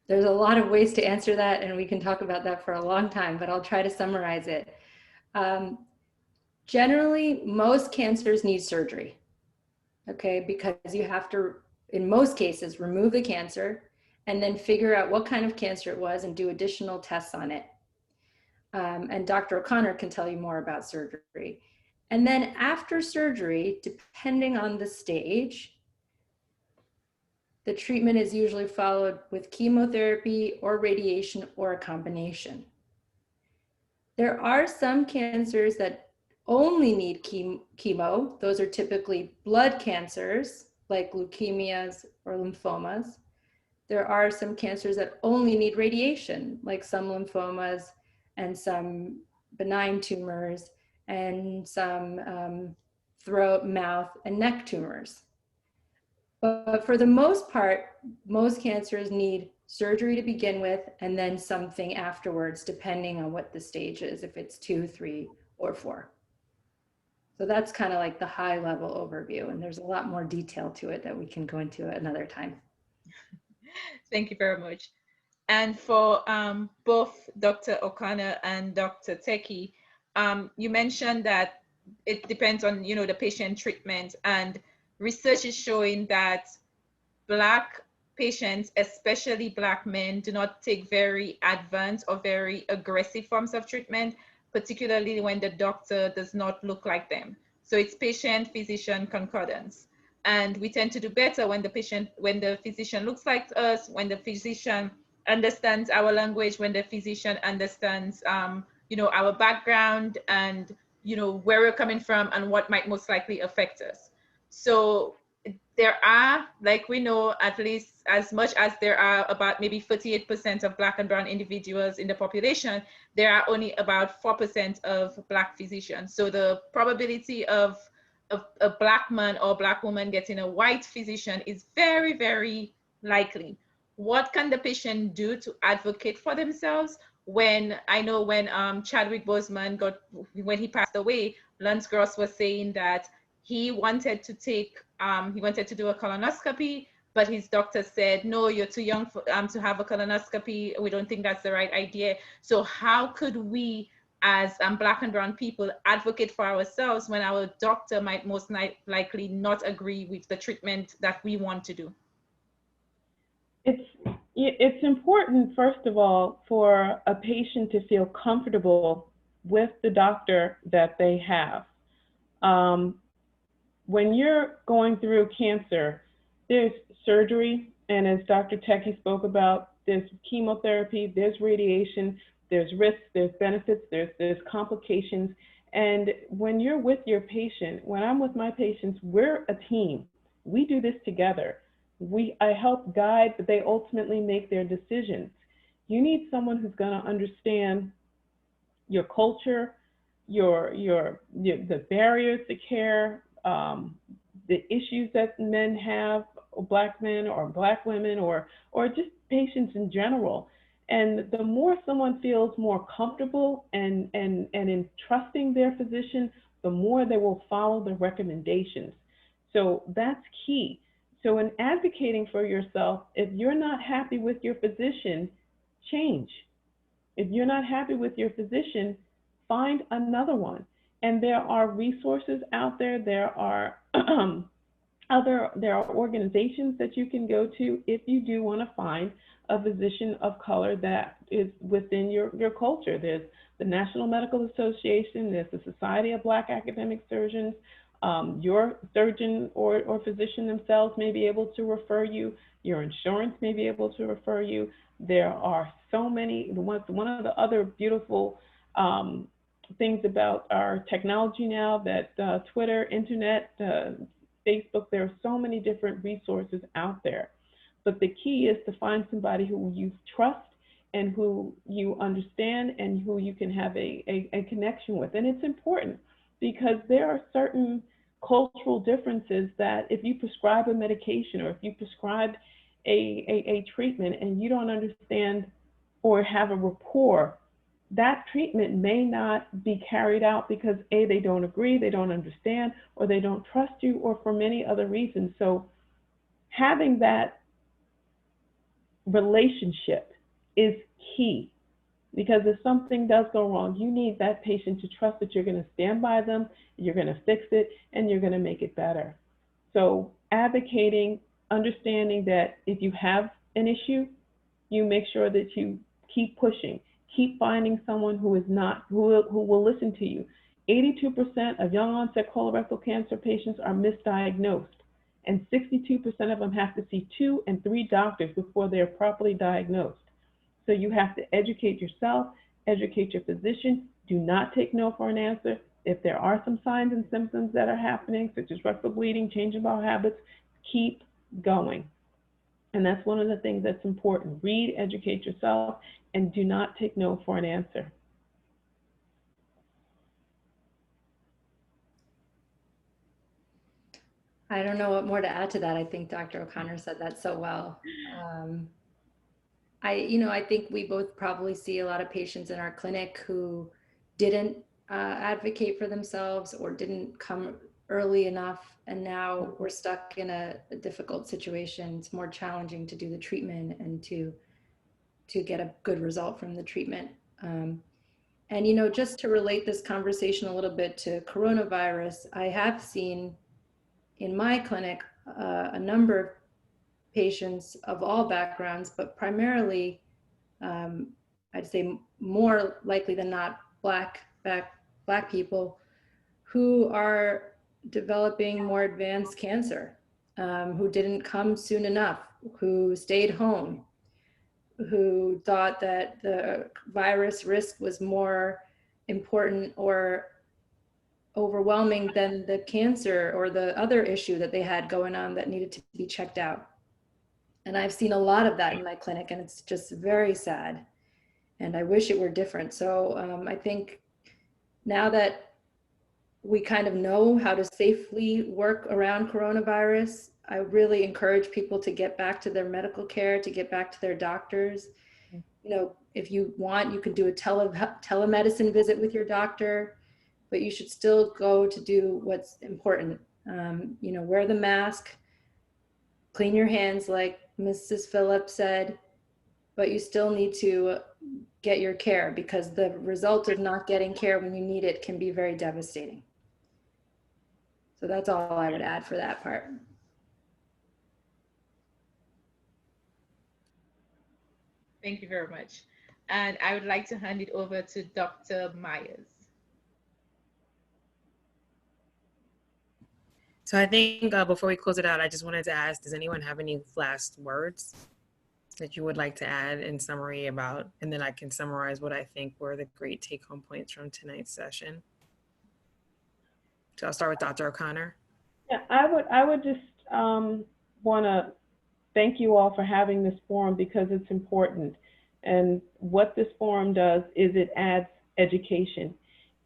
there's a lot of ways to answer that, and we can talk about that for a long time, but I'll try to summarize it. Generally, most cancers need surgery, okay? Because you have to, in most cases, remove the cancer and then figure out what kind of cancer it was and do additional tests on it. And Dr. O'Connor can tell you more about surgery. And then after surgery, depending on the stage, the treatment is usually followed with chemotherapy or radiation or a combination. There are some cancers that only need chemo. Those are typically blood cancers like leukemias or lymphomas. There are some cancers that only need radiation, like some lymphomas and some benign tumors and some throat, mouth, and neck tumors. But for the most part, most cancers need surgery to begin with and then something afterwards, depending on what the stage is, if it's 2, 3, or 4. So that's kind of like the high level overview, and there's a lot more detail to it that we can go into another time. Thank you very much. And for both Dr. O'Connor and Dr. Teckie, you mentioned that it depends on, you know, the patient treatment, and research is showing that Black patients, especially Black men, do not take very advanced or very aggressive forms of treatment, particularly when the doctor does not look like them. So it's patient-physician concordance. And we tend to do better when the physician looks like us, when the physician understands our language, when the physician understands, you know, our background and, you know, where we're coming from and what might most likely affect us. So there are, like we know, at least as much as there are about maybe 48% of Black and brown individuals in the population, there are only about 4% of Black physicians. So the probability of a Black man or Black woman getting a white physician is very, very likely. What can the patient do to advocate for themselves? When I know when Chadwick Boseman when he passed away, Lance Gross was saying that he wanted to do a colonoscopy, but his doctor said, no, you're too young to have a colonoscopy. We don't think that's the right idea. So how could we, as Black and brown people, advocate for ourselves when our doctor might most likely not agree with the treatment that we want to do? It's important, first of all, for a patient to feel comfortable with the doctor that they have. When you're going through cancer, there's surgery, and as Dr. Teckie spoke about, there's chemotherapy, there's radiation, there's risks, there's benefits, there's complications. And when you're with your patient, when I'm with my patients, we're a team. We do this together. I help guide, but they ultimately make their decisions. You need someone who's going to understand your culture, the barriers to care, the issues that men have, Black men or Black women, or just patients in general. And the more someone feels more comfortable and in trusting their physician, the more they will follow the recommendations. So that's key. So in advocating for yourself, if you're not happy with your physician, change. If you're not happy with your physician, find another one. And there are resources out there. There are there are organizations that you can go to if you do want to find a physician of color that is within your culture. There's the National Medical Association, there's the Society of Black Academic Surgeons. Your surgeon or physician themselves may be able to refer you. Your insurance may be able to refer you. There are so many. One of the other beautiful things about our technology now, that Twitter, internet, Facebook, there are so many different resources out there. But the key is to find somebody who you trust and who you understand and who you can have a connection with. And it's important because there are certain cultural differences that if you prescribe a medication or if you prescribe a treatment and you don't understand or have a rapport, that treatment may not be carried out because A, they don't agree, they don't understand, or they don't trust you, or for many other reasons. So having that relationship is key, because if something does go wrong, you need that patient to trust that you're going to stand by them, you're going to fix it, and you're going to make it better. So advocating, understanding that if you have an issue, you make sure that you keep pushing. Keep finding someone who will listen to you. 82% of young onset colorectal cancer patients are misdiagnosed, and 62% of them have to see 2 and 3 doctors before they're properly diagnosed. So you have to educate yourself, educate your physician. Do not take no for an answer. If there are some signs and symptoms that are happening, such as rectal bleeding, change in bowel habits, keep going. And that's one of the things that's important. Read, educate yourself, and do not take no for an answer. I don't know what more to add to that. I think Dr. O'Connor said that so well. I think we both probably see a lot of patients in our clinic who didn't advocate for themselves or didn't come early enough, and now we're stuck in a difficult situation. It's more challenging to do the treatment and to get a good result from the treatment. And just to relate this conversation a little bit to coronavirus, I have seen in my clinic a number of patients of all backgrounds, but primarily, I'd say more likely than not, Black people who are developing more advanced cancer, who didn't come soon enough, who stayed home, who thought that the virus risk was more important or overwhelming than the cancer or the other issue that they had going on that needed to be checked out. And I've seen a lot of that in my clinic, and it's just very sad. And I wish it were different. So I think now that we kind of know how to safely work around coronavirus, I really encourage people to get back to their medical care, to get back to their doctors. If you want, you can do a telemedicine visit with your doctor, but you should still go to do what's important. Wear the mask, clean your hands like Mrs. Phillip said, but you still need to get your care, because the result of not getting care when you need it can be very devastating. So that's all I would add for that part. Thank you very much. And I would like to hand it over to Dr. Myers. So I think before we close it out, I just wanted to ask, does anyone have any last words that you would like to add in summary about, and then I can summarize what I think were the great take-home points from tonight's session. So I'll start with Dr. O'Connor. Yeah, I would just want to thank you all for having this forum, because it's important. And what this forum does is it adds education.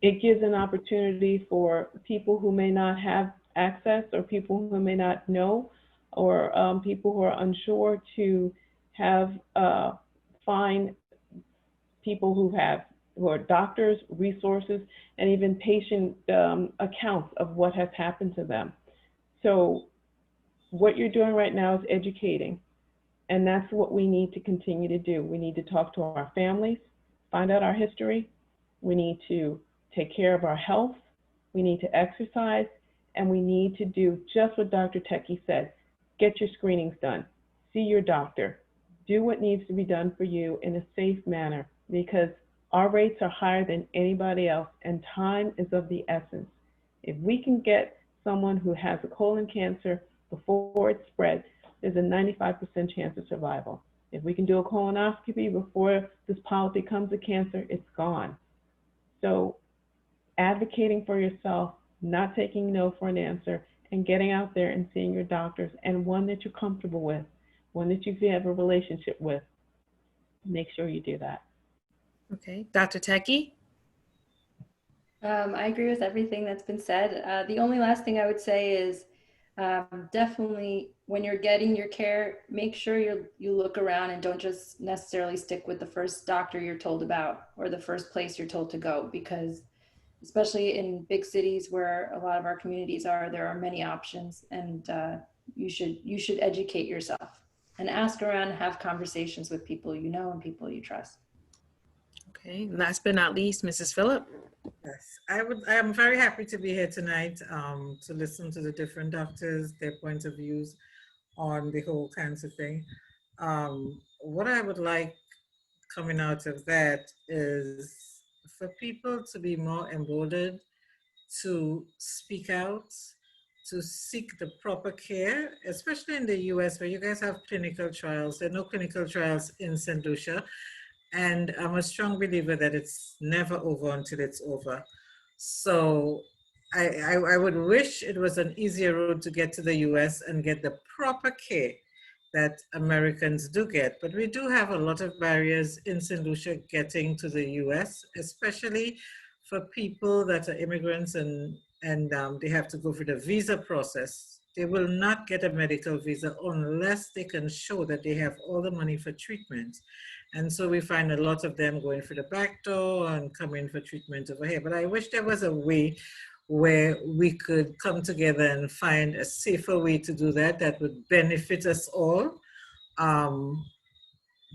It gives an opportunity for people who may not have access, or people who may not know, or people who are unsure, to have find people who are doctors, resources, and even patient accounts of what has happened to them. So what you're doing right now is educating. And that's what we need to continue to do. We need to talk to our families, find out our history. We need to take care of our health. We need to exercise. And we need to do just what Dr. Teckie said. Get your screenings done. See your doctor. Do what needs to be done for you in a safe manner, because our rates are higher than anybody else, and time is of the essence. If we can get someone who has a colon cancer before it spreads, there's a 95% chance of survival. If we can do a colonoscopy before this polyp becomes a cancer, it's gone. So advocating for yourself, not taking no for an answer, and getting out there and seeing your doctors, and one that you're comfortable with, one that you have a relationship with. Make sure you do that. Okay, Dr. Teckie? I agree with everything that's been said. The only last thing I would say is definitely when you're getting your care, make sure you look around and don't just necessarily stick with the first doctor you're told about or the first place you're told to go, because especially in big cities where a lot of our communities are, there are many options, and you should educate yourself and ask around, have conversations with people you know and people you trust. Okay, and last but not least, Mrs. Phillip. Yes, I am very happy to be here tonight to listen to the different doctors, their points of views on the whole cancer thing. What I would like coming out of that is for people to be more emboldened to speak out, to seek the proper care, especially in the US where you guys have clinical trials. There are no clinical trials in St. Lucia. And I'm a strong believer that it's never over until it's over. So I would wish it was an easier road to get to the US and get the proper care that Americans do get. But we do have a lot of barriers in St. Lucia getting to the US, especially for people that are immigrants and they have to go through the visa process. They will not get a medical visa unless they can show that they have all the money for treatment. And so we find a lot of them going through the back door and coming for treatment over here. But I wish there was a way where we could come together and find a safer way to do that that would benefit us all.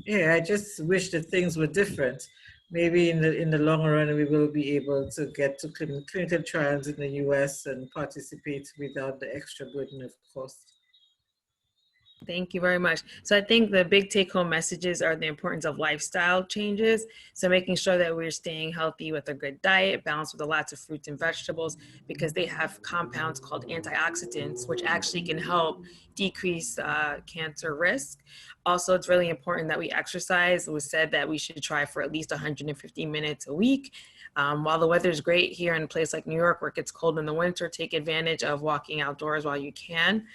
Yeah, I just wish that things were different. Maybe in the long run, we will be able to get to clinical trials in the US and participate without the extra burden of cost. Thank you very much. So I think the big take-home messages are the importance of lifestyle changes. So making sure that we're staying healthy with a good diet, balanced with lots of fruits and vegetables, because they have compounds called antioxidants, which actually can help decrease cancer risk. Also, it's really important that we exercise. It was said that we should try for at least 150 minutes a week. While the weather is great here in a place like New York, where it gets cold in the winter, take advantage of walking outdoors while you can.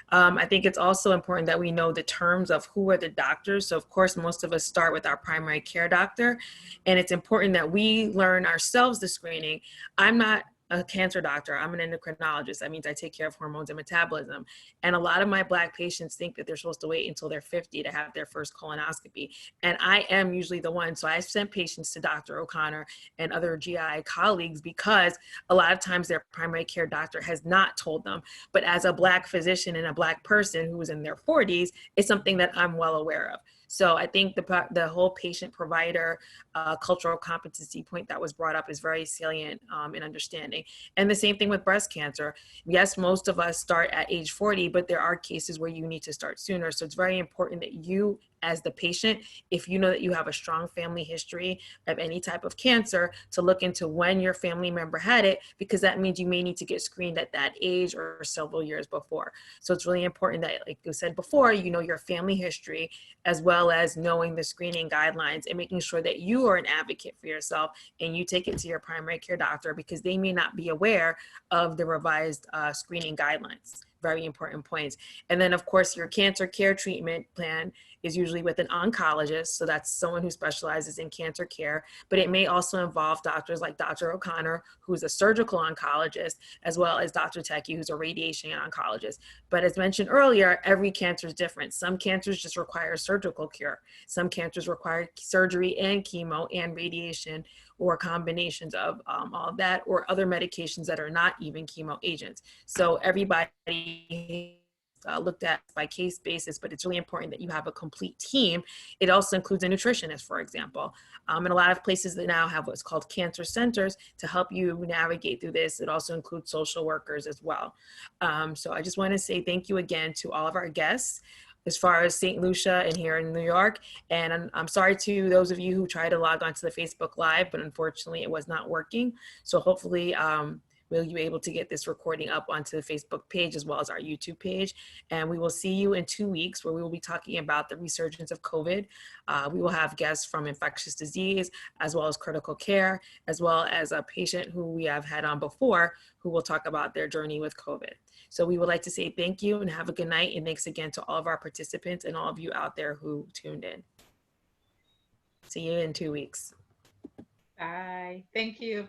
I think it's also important that we know the terms of who are the doctors. So of course, most of us start with our primary care doctor, and it's important that we learn ourselves the screening. I'm not a cancer doctor. I'm an endocrinologist. That means I take care of hormones and metabolism. And a lot of my Black patients think that they're supposed to wait until they're 50 to have their first colonoscopy. And I am usually the one. So I sent patients to Dr. O'Connor and other GI colleagues because a lot of times their primary care doctor has not told them. But as a Black physician and a Black person who is in their 40s, it's something that I'm well aware of. So I think the whole patient-provider cultural competency point that was brought up is very salient in understanding. And the same thing with breast cancer. Yes, most of us start at age 40, but there are cases where you need to start sooner. So it's very important that you, as the patient, if you know that you have a strong family history of any type of cancer, to look into when your family member had it, because that means you may need to get screened at that age or several years before. So it's really important that, like you said before, you know your family history, as well as knowing the screening guidelines and making sure that you are an advocate for yourself and you take it to your primary care doctor, because they may not be aware of the revised screening guidelines. Very important points. And then of course your cancer care treatment plan is usually with an oncologist. So that's someone who specializes in cancer care, but it may also involve doctors like Dr. O'Connor, who's a surgical oncologist, as well as Dr. Teckie, who's a radiation oncologist. But as mentioned earlier, every cancer is different. Some cancers just require surgical cure. Some cancers require surgery and chemo and radiation, or combinations of all of that, or other medications that are not even chemo agents. So everybody looked at by case basis, but it's really important that you have a complete team. It also includes a nutritionist, for example. And a lot of places that now have what's called cancer centers to help you navigate through this. It also includes social workers as well. So I just want to say thank you again to all of our guests as far as St. Lucia and here in New York. And I'm sorry to those of you who tried to log onto the Facebook Live, but unfortunately it was not working. So hopefully we'll be able to get this recording up onto the Facebook page as well as our YouTube page. And we will see you in 2 weeks where we will be talking about the resurgence of COVID. We will have guests from infectious disease, as well as critical care, as well as a patient who we have had on before who will talk about their journey with COVID. So we would like to say thank you and have a good night. And thanks again to all of our participants and all of you out there who tuned in. See you in 2 weeks. Bye. Thank you.